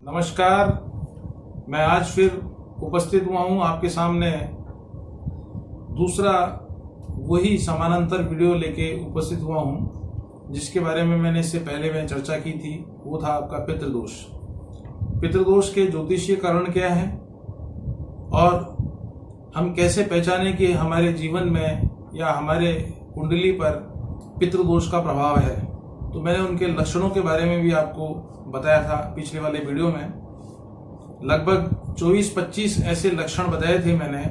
नमस्कार, मैं आज फिर उपस्थित हुआ हूं आपके सामने दूसरा वही समानांतर वीडियो लेके उपस्थित हुआ हूं जिसके बारे में मैंने इससे पहले मैं चर्चा की थी। वो था आपका पितृदोष। पितृदोष के ज्योतिषीय कारण क्या है और हम कैसे पहचाने कि हमारे जीवन में या हमारे कुंडली पर पितृदोष का प्रभाव है। तो मैंने उनके लक्षणों के बारे में भी आपको बताया था पिछले वाले वीडियो में। लगभग 24-25 ऐसे लक्षण बताए थे मैंने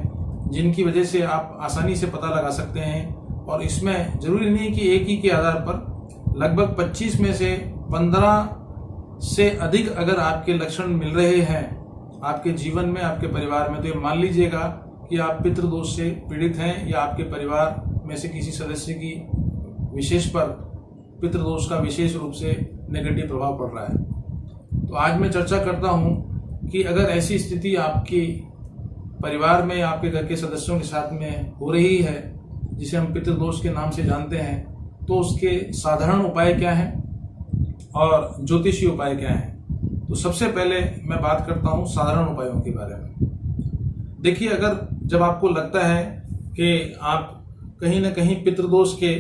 जिनकी वजह से आप आसानी से पता लगा सकते हैं। और इसमें जरूरी नहीं कि एक ही के आधार पर लगभग 25 में से 15 से अधिक अगर आपके लक्षण मिल रहे हैं आपके जीवन में, आपके परिवार में, तो ये मान लीजिएगा कि आप पितृदोष से पीड़ित हैं या आपके परिवार में से किसी सदस्य की विशेष पर पितृदोष का विशेष रूप से नेगेटिव प्रभाव पड़ रहा है। तो आज मैं चर्चा करता हूं कि अगर ऐसी स्थिति आपके परिवार में, आपके घर के सदस्यों के साथ में हो रही है जिसे हम पितृदोष के नाम से जानते हैं, तो उसके साधारण उपाय क्या हैं और ज्योतिषीय उपाय क्या हैं। तो सबसे पहले मैं बात करता हूं साधारण उपायों के बारे में। देखिए, अगर जब आपको लगता है कि आप कहीं ना कहीं पितृदोष के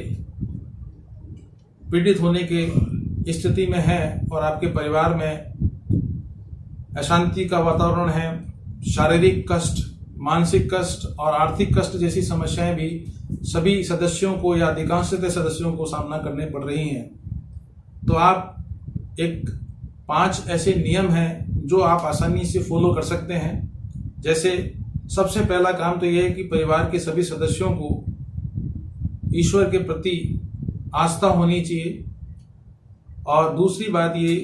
पीड़ित होने के स्थिति में हैं और आपके परिवार में अशांति का वातावरण है, शारीरिक कष्ट, मानसिक कष्ट और आर्थिक कष्ट जैसी समस्याएं भी सभी सदस्यों को या अधिकांशतः सदस्यों को सामना करने पड़ रही हैं, तो आप एक 5 ऐसे नियम हैं जो आप आसानी से फॉलो कर सकते हैं। जैसे सबसे पहला काम तो यह है कि परिवार के सभी सदस्यों को ईश्वर के प्रति आस्था होनी चाहिए। और दूसरी बात ये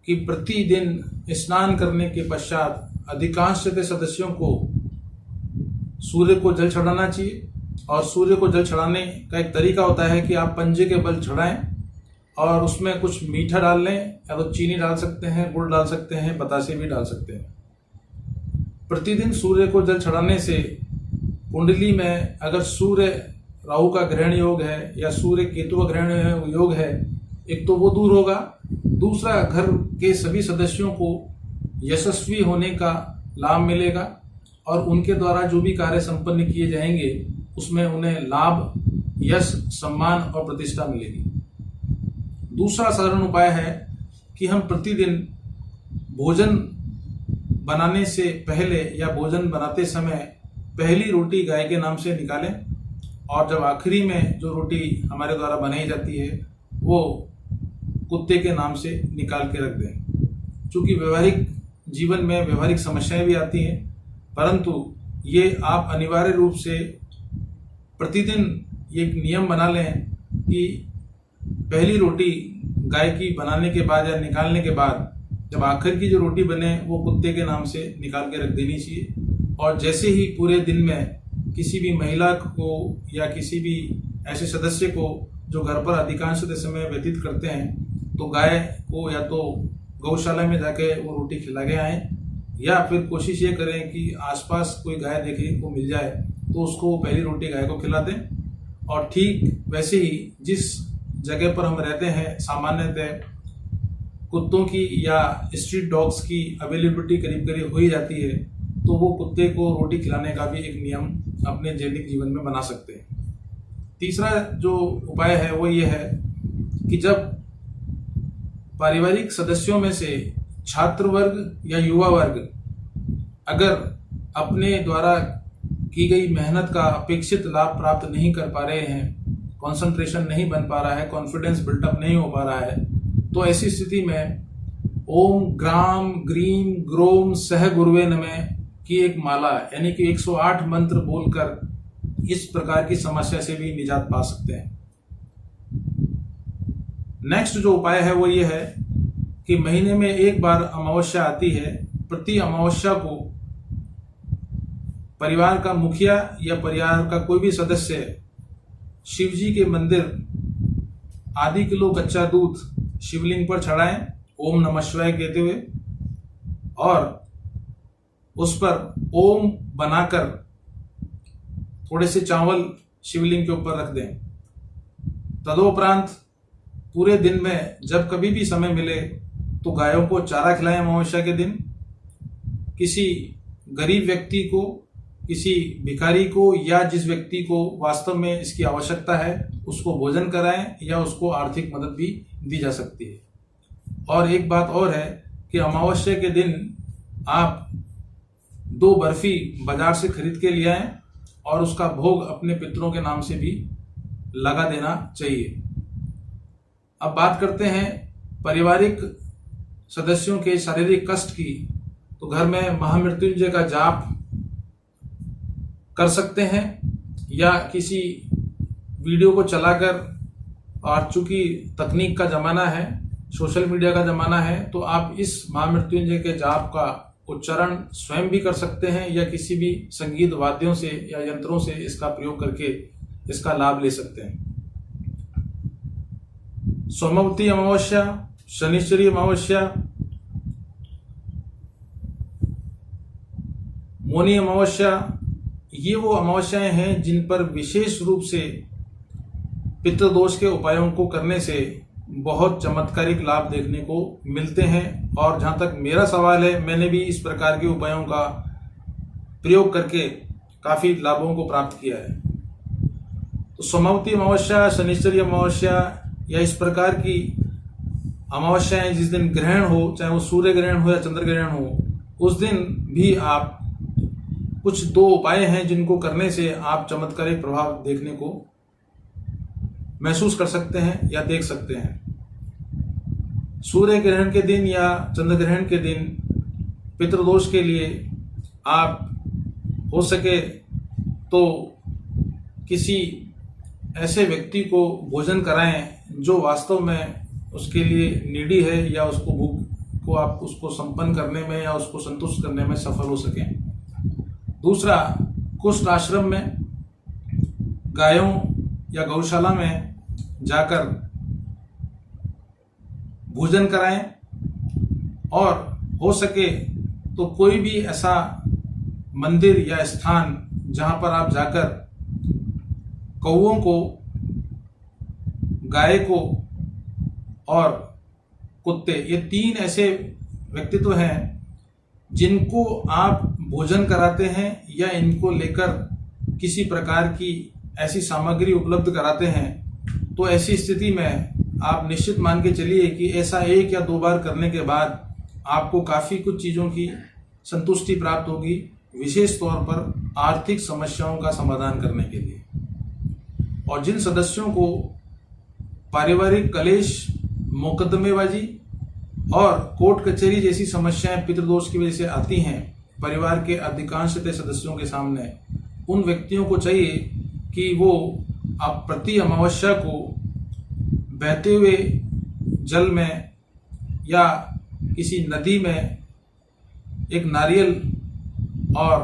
कि प्रतिदिन स्नान करने के पश्चात अधिकांश सदस्यों को सूर्य को जल चढ़ाना चाहिए। और सूर्य को जल चढ़ाने का एक तरीका होता है कि आप पंजे के बल चढ़ाएं और उसमें कुछ मीठा डाल लें, या तो चीनी डाल सकते हैं, गुड़ डाल सकते हैं, बतासे भी डाल सकते हैं। प्रतिदिन सूर्य को जल चढ़ाने से कुंडली में अगर सूर्य राहु का ग्रहण योग है या सूर्य केतु का ग्रहण योग है, एक तो वो दूर होगा, दूसरा घर के सभी सदस्यों को यशस्वी होने का लाभ मिलेगा और उनके द्वारा जो भी कार्य संपन्न किए जाएंगे उसमें उन्हें लाभ, यश, सम्मान और प्रतिष्ठा मिलेगी। दूसरा साधारण उपाय है कि हम प्रतिदिन भोजन बनाने से पहले या भोजन बनाते समय पहली रोटी गाय के नाम से निकालें और जब आखिरी में जो रोटी हमारे द्वारा बनाई जाती है वो कुत्ते के नाम से निकाल के रख दें। क्योंकि व्यवहारिक जीवन में व्यवहारिक समस्याएं भी आती हैं, परंतु ये आप अनिवार्य रूप से प्रतिदिन एक नियम बना लें कि पहली रोटी गाय की बनाने के बाद या निकालने के बाद जब आखिर की जो रोटी बने वो कुत्ते के नाम से निकाल के रख देनी चाहिए। और जैसे ही पूरे दिन में किसी भी महिला को या किसी भी ऐसे सदस्य को जो घर पर अधिकांश समय व्यतीत करते हैं, तो गाय को या तो गौशाला में जाके वो रोटी खिला के आए या फिर कोशिश ये करें कि आसपास कोई गाय देखे को मिल जाए तो उसको पहली रोटी गाय को खिला दें। और ठीक वैसे ही जिस जगह पर हम रहते हैं सामान्यतः कुत्तों की या स्ट्रीट डॉग्स की अवेलेबिलिटी करीब करीब हो ही जाती है, तो वो कुत्ते को रोटी खिलाने का भी एक नियम अपने दैनिक जीवन में बना सकते हैं। तीसरा जो उपाय है वो ये है कि जब पारिवारिक सदस्यों में से छात्र वर्ग या युवा वर्ग अगर अपने द्वारा की गई मेहनत का अपेक्षित लाभ प्राप्त नहीं कर पा रहे हैं, कंसंट्रेशन नहीं बन पा रहा है, कॉन्फिडेंस बिल्टअप नहीं हो पा रहा है, तो ऐसी स्थिति में ओम ग्राम ग्रीम ग्रोम सह गुरुवे नमः की एक माला यानी कि 108 मंत्र बोलकर इस प्रकार की समस्या से भी निजात पा सकते हैं। नेक्स्ट जो उपाय है वो ये है कि महीने में एक बार अमावस्या आती है, प्रति अमावस्या को परिवार का मुखिया या परिवार का कोई भी सदस्य शिव जी के मंदिर आधी किलो कच्चा दूध शिवलिंग पर चढ़ाएं ओम नमः शिवाय कहते हुए, और उस पर ओम बनाकर थोड़े से चावल शिवलिंग के ऊपर रख दें। तदोपरांत पूरे दिन में जब कभी भी समय मिले तो गायों को चारा खिलाएं। अमावस्या के दिन किसी गरीब व्यक्ति को, किसी भिखारी को या जिस व्यक्ति को वास्तव में इसकी आवश्यकता है उसको भोजन कराएं या उसको आर्थिक मदद भी दी जा सकती है। और एक बात और है कि अमावस्या के दिन आप 2 बर्फी बाजार से खरीद के ले आएं और उसका भोग अपने पितरों के नाम से भी लगा देना चाहिए। अब बात करते हैं पारिवारिक सदस्यों के शारीरिक कष्ट की, तो घर में महामृत्युंजय का जाप कर सकते हैं या किसी वीडियो को चलाकर, और चूंकि तकनीक का ज़माना है, सोशल मीडिया का ज़माना है, तो आप इस महामृत्युंजय के जाप का उच्चारण स्वयं भी कर सकते हैं या किसी भी संगीत वाद्यों से या यंत्रों से इसका प्रयोग करके इसका लाभ ले सकते हैं। सोमवती अमावस्या, शनिश्चरी अमावस्या, मौनी अमावस्या, ये वो अमावस्याएं हैं जिन पर विशेष रूप से पितृदोष के उपायों को करने से बहुत चमत्कारिक लाभ देखने को मिलते हैं। और जहाँ तक मेरा सवाल है, मैंने भी इस प्रकार के उपायों का प्रयोग करके काफ़ी लाभों को प्राप्त किया है। तो सोमवती अमावस्या, शनिश्चरी अमावस्या या इस प्रकार की अमावस्याएं जिस दिन ग्रहण हो, चाहे वो सूर्य ग्रहण हो या चंद्र ग्रहण हो, उस दिन भी आप कुछ 2 उपाय हैं जिनको करने से आप चमत्कारिक प्रभाव देखने को महसूस कर सकते हैं या देख सकते हैं। सूर्य ग्रहण के दिन या चंद्र ग्रहण के दिन पितृदोष के लिए आप हो सके तो किसी ऐसे व्यक्ति को भोजन कराएं जो वास्तव में उसके लिए नीडी है या उसको भूख को आप उसको संपन्न करने में या उसको संतुष्ट करने में सफल हो सकें। दूसरा, कुष्ठ आश्रम में गायों या गौशाला में जाकर भोजन कराएं, और हो सके तो कोई भी ऐसा मंदिर या स्थान जहां पर आप जाकर कौओं को, गाय को और कुत्ते, ये 3 ऐसे व्यक्तित्व हैं जिनको आप भोजन कराते हैं या इनको लेकर किसी प्रकार की ऐसी सामग्री उपलब्ध कराते हैं, तो ऐसी स्थिति में आप निश्चित मान के चलिए कि ऐसा 1 या 2 बार करने के बाद आपको काफ़ी कुछ चीज़ों की संतुष्टि प्राप्त होगी, विशेष तौर पर आर्थिक समस्याओं का समाधान करने के लिए। और जिन सदस्यों को पारिवारिक कलेश, मुकदमेबाजी और कोर्ट कचहरी जैसी समस्याएं पितृदोष की वजह से आती हैं परिवार के अधिकांशतः सदस्यों के सामने, उन व्यक्तियों को चाहिए कि वो आप प्रति अमावस्या को बहते हुए जल में या किसी नदी में एक नारियल और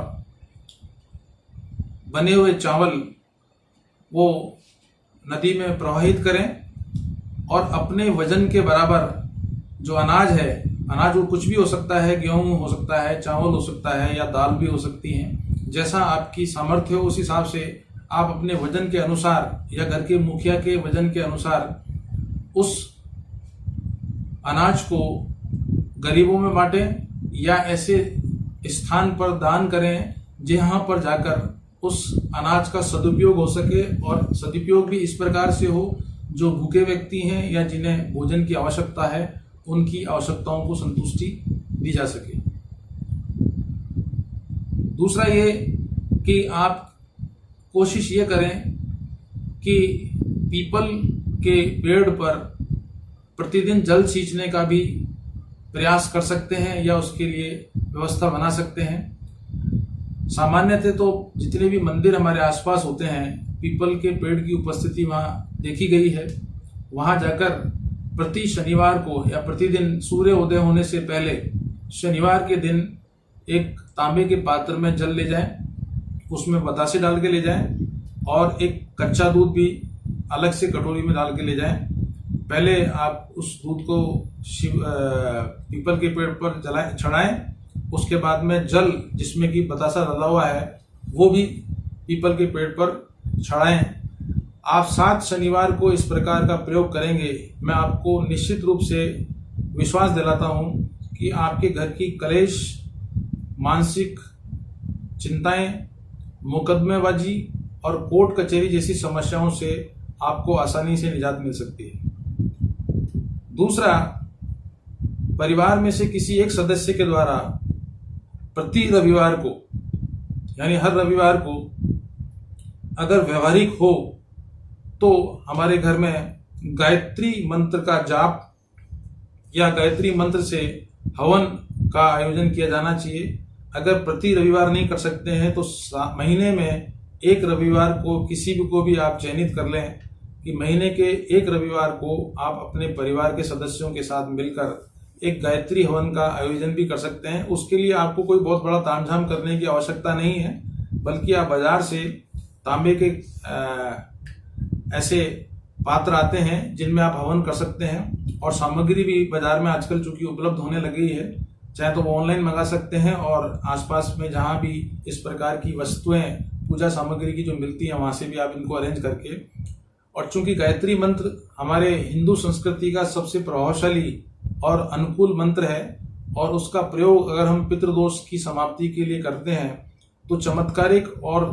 बने हुए चावल वो नदी में प्रवाहित करें, और अपने वजन के बराबर जो अनाज है, अनाज वो कुछ भी हो सकता है, गेहूं हो सकता है, चावल हो सकता है या दाल भी हो सकती है, जैसा आपकी सामर्थ्य हो उस हिसाब से आप अपने वजन के अनुसार या घर के मुखिया के वजन के अनुसार उस अनाज को गरीबों में बांटें या ऐसे स्थान पर दान करें जहां पर जाकर उस अनाज का सदुपयोग हो सके, और सदुपयोग भी इस प्रकार से हो जो भूखे व्यक्ति हैं या जिन्हें भोजन की आवश्यकता है उनकी आवश्यकताओं को संतुष्टि दी जा सके। दूसरा ये कि आप कोशिश ये करें कि पीपल के पेड़ पर प्रतिदिन जल सींचने का भी प्रयास कर सकते हैं या उसके लिए व्यवस्था बना सकते हैं। सामान्यतः तो जितने भी मंदिर हमारे आसपास होते हैं, पीपल के पेड़ की उपस्थिति वहाँ देखी गई है। वहाँ जाकर प्रति शनिवार को या प्रतिदिन सूर्य उदय होने से पहले शनिवार के दिन एक तांबे के पात्र में जल ले जाएं उसमें बतासे डाल के ले जाएं और एक कच्चा दूध भी अलग से कटोरी में डाल के ले जाएं। पहले आप उस दूध को पीपल के पेड़ पर चढ़ाएं, उसके बाद में जल जिसमें कि बतासा डाला हुआ है वो भी पीपल के पेड़ पर चढ़ाएं। आप 7 शनिवार को इस प्रकार का प्रयोग करेंगे, मैं आपको निश्चित रूप से विश्वास दिलाता हूं कि आपके घर की कलेश, मानसिक चिंताएं, मुकदमेबाजी और कोर्ट कचहरी जैसी समस्याओं से आपको आसानी से निजात मिल सकती है। दूसरा, परिवार में से किसी एक सदस्य के द्वारा प्रति रविवार को, यानी हर रविवार को अगर व्यवहारिक हो तो हमारे घर में गायत्री मंत्र का जाप या गायत्री मंत्र से हवन का आयोजन किया जाना चाहिए। अगर प्रति रविवार नहीं कर सकते हैं तो महीने में एक रविवार को किसी भी को भी आप चयनित कर लें कि महीने के एक रविवार को आप अपने परिवार के सदस्यों के साथ मिलकर एक गायत्री हवन का आयोजन भी कर सकते हैं। उसके लिए आपको कोई बहुत बड़ा तामझाम करने की आवश्यकता नहीं है, बल्कि आप बाजार से तांबे के ऐसे पात्र आते हैं जिनमें आप हवन कर सकते हैं, और सामग्री भी बाजार में आजकल चूंकि उपलब्ध होने लगी है, चाहे तो वो ऑनलाइन मंगा सकते हैं और आसपास में जहां भी इस प्रकार की वस्तुएं, पूजा सामग्री की जो मिलती है, वहां से भी आप इनको अरेंज करके। और चूंकि गायत्री मंत्र हमारे हिंदू संस्कृति का सबसे प्रभावशाली और अनुकूल मंत्र है और उसका प्रयोग अगर हम पितृदोष की समाप्ति के लिए करते हैं तो चमत्कारिक और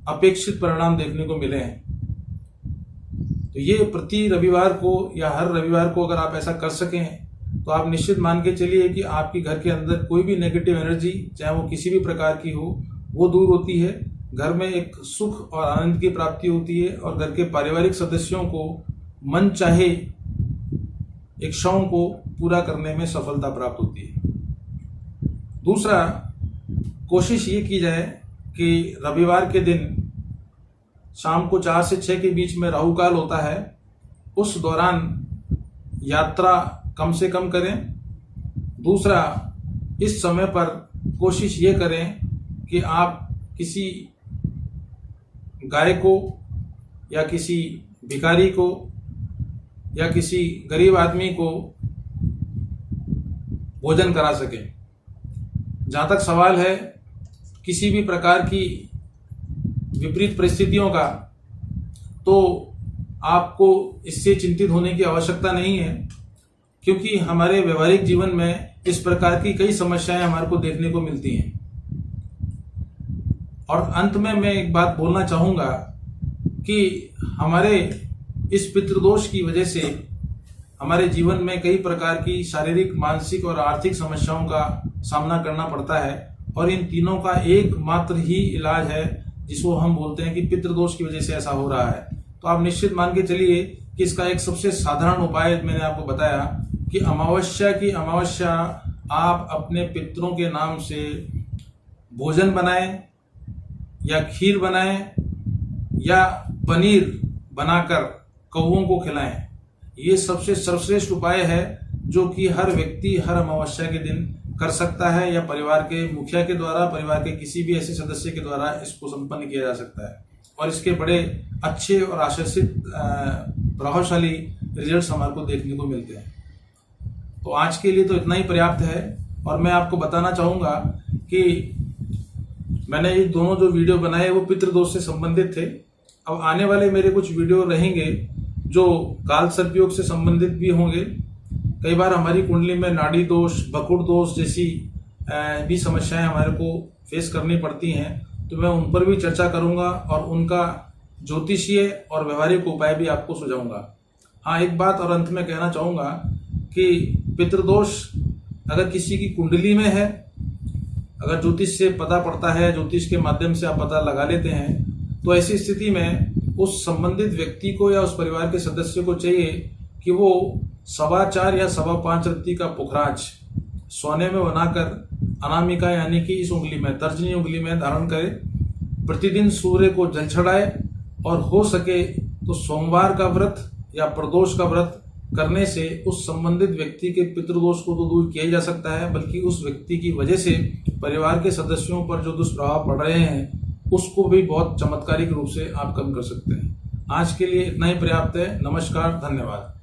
अपेक्षित परिणाम देखने को मिले हैं। तो ये प्रति रविवार को या हर रविवार को अगर आप ऐसा कर सकें तो आप निश्चित मान के चलिए कि आपके घर के अंदर कोई भी नेगेटिव एनर्जी, चाहे वो किसी भी प्रकार की हो, वो दूर होती है। घर में एक सुख और आनंद की प्राप्ति होती है और घर के पारिवारिक सदस्यों को मन चाहे इच्छाओं को पूरा करने में सफलता प्राप्त होती है। दूसरा, कोशिश ये की जाए कि रविवार के दिन शाम को 4 से 6 के बीच में राहु काल होता है, उस दौरान यात्रा कम से कम करें। दूसरा, इस समय पर कोशिश ये करें कि आप किसी गाय को या किसी भिखारी को या किसी गरीब आदमी को भोजन करा सकें। जहां तक सवाल है किसी भी प्रकार की विपरीत परिस्थितियों का, तो आपको इससे चिंतित होने की आवश्यकता नहीं है, क्योंकि हमारे व्यवहारिक जीवन में इस प्रकार की कई समस्याएं हमारे को देखने को मिलती हैं। और अंत में मैं एक बात बोलना चाहूंगा कि हमारे इस पितृदोष की वजह से हमारे जीवन में कई प्रकार की शारीरिक, मानसिक और आर्थिक समस्याओं का सामना करना पड़ता है, और इन तीनों का एकमात्र ही इलाज है जिसको हम बोलते हैं कि पितृदोष की वजह से ऐसा हो रहा है। तो आप निश्चित मान के चलिए कि इसका एक सबसे साधारण उपाय मैंने आपको बताया कि अमावस्या की अमावस्या आप अपने पितरों के नाम से भोजन बनाएं या खीर बनाएं या पनीर बनाकर कौओं को खिलाएं। ये सबसे सर्वश्रेष्ठ उपाय है जो कि हर व्यक्ति हर अमावस्या के दिन कर सकता है, या परिवार के मुखिया के द्वारा, परिवार के किसी भी ऐसे सदस्य के द्वारा इसको संपन्न किया जा सकता है, और इसके बड़े अच्छे और आशासित प्रभावशाली रिजल्ट्स हमारे को देखने को मिलते हैं। तो आज के लिए तो इतना ही पर्याप्त है, और मैं आपको बताना चाहूंगा कि मैंने ये दोनों जो वीडियो बनाए वो पितृदोष से संबंधित थे। अब आने वाले मेरे कुछ वीडियो रहेंगे जो काल सर्पयोग से संबंधित भी होंगे। कई बार हमारी कुंडली में नाड़ी दोष, बकुड़ दोष जैसी भी समस्याएं हमारे को फेस करनी पड़ती हैं, तो मैं उन पर भी चर्चा करूंगा और उनका ज्योतिषीय और व्यवहारिक उपाय भी आपको सुझाऊंगा। हाँ, एक बात और अंत में कहना चाहूंगा कि पितृदोष अगर किसी की कुंडली में है, अगर ज्योतिष से पता पड़ता है, ज्योतिष के माध्यम से आप पता लगा लेते हैं, तो ऐसी स्थिति में उस संबंधित व्यक्ति को या उस परिवार के सदस्य को चाहिए कि वो 4.25 या 5.25 रत्ती का पुखराज सोने में बनाकर अनामिका यानी कि इस उंगली में, तर्जनी उंगली में धारण करे, प्रतिदिन सूर्य को जल चढ़ाए, और हो सके तो सोमवार का व्रत या प्रदोष का व्रत करने से उस संबंधित व्यक्ति के पितृदोष को तो दूर किया ही जा सकता है, बल्कि उस व्यक्ति की वजह से परिवार के सदस्यों पर जो दुष्प्रभाव पड़ रहे हैं उसको भी बहुत चमत्कारिक रूप से आप कम कर सकते हैं। आज के लिए इतना ही पर्याप्त है। नमस्कार, धन्यवाद।